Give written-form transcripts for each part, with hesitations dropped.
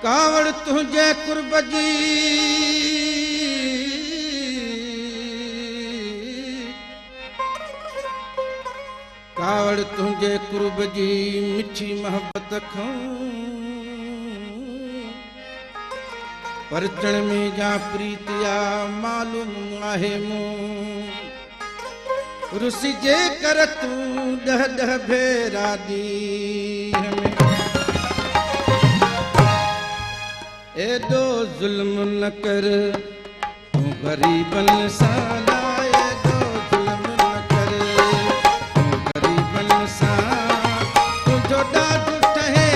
कावड़ तुझे कुर्ब जी कावड़ तुझे कुर्ब जी मिठी मोहब्बत खां परचण में जा प्रीतिया मालूम आहे मूं रुसी जे कर तू डह डह भेरा दी हमें एडो जुल्म न कर तू गरीबन सां एडो जुल्म न कर तू गरीबन सां तुझो ॾाढो ठहे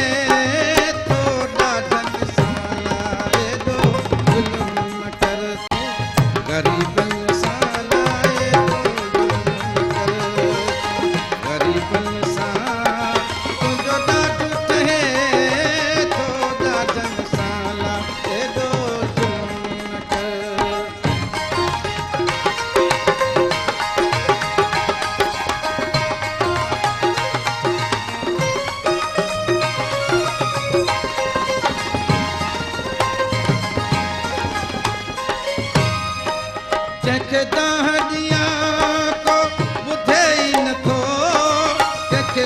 तो ॾाढन सां एडो जुल्म न कर तू गरीबन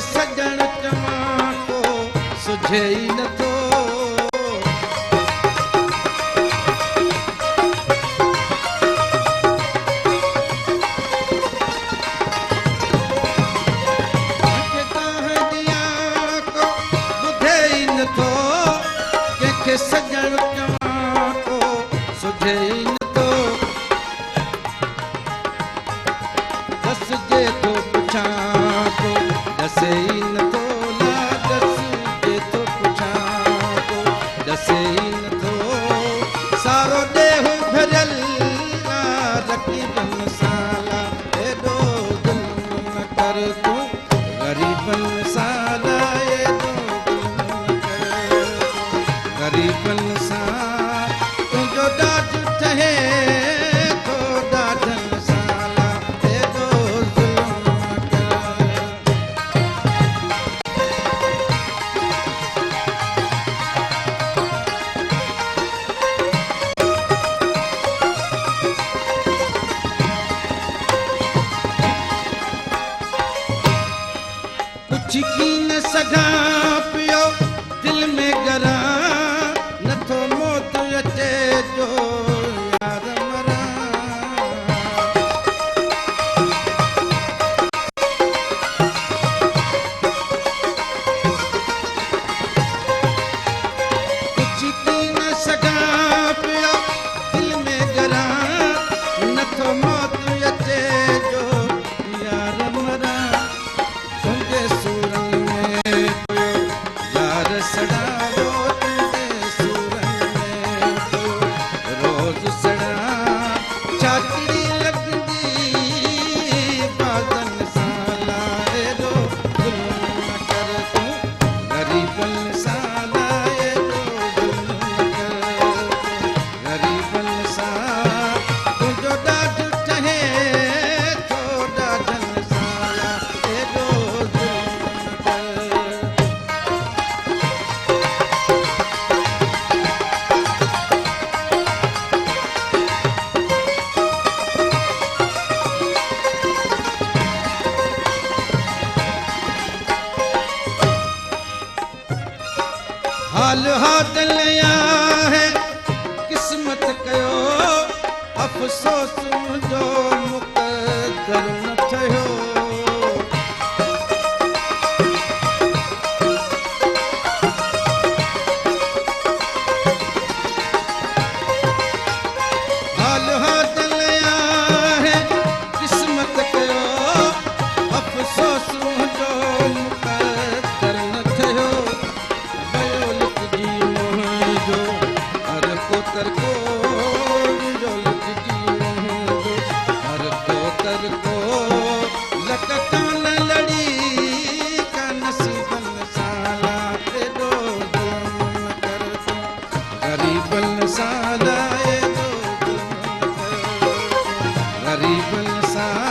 सजण चवा को सुझे ई नथो कंहिंखे सजण चवा को सुझे ई नथो दस जे थो पुछां को दसे ई नथो ला दस जे थो पुछां को दसे ई नथो सारो ॾेहु भरियल रक़ीबन सां ला एॾो ज़ुल्म न कर तूं ग़रीबन सां ला एॾो ज़ुल्म न कर ग़रीबन सां तुंहिंजो ॾाढो ठहे थो ॾाढनि सां ला एॾो ज़ुल्म न कर कुछ की न सघां पियो दिल में गरां नथो मौत अचे जो यार मरां कुछ की न सघां पियो दिल में गरां नथो मौत अचे जो यार मरां तुंहिंजे सूरनि में पियो यार सड़ावो तुंहिंजे सूरनि में पियो रोज़ सड़ां चाचड़ी लॻंदी बाज़नि सां ला एॾो ज़ुल्म न कर तूं ग़रीबन सां ला एॾो ज़ुल्म न कर ग़रीबन सां तुंहिंजो ॾाढो ठहे थो ॾाढनि सां ला एॾो ज़ुल्म न कर हाल हादल आहे किस्मत कयो अफ़सोस मुंहिंजो मुक़दर न ठहियो हाल हादल आहे किस्मत कयो अफ़सोस मुंहिंजो मुक़दर न ठहियो भयो लिखजी मुंहिंजो हर को तरको मुंहिंजो लिखजी मुंहिंजो हर को तरको लक कान लड़ी का नसीबन सां ला एॾो ज़ुल्म न कर तूं ग़रीबन सां ला एॾो ज़ुल्म न कर ग़रीबन सां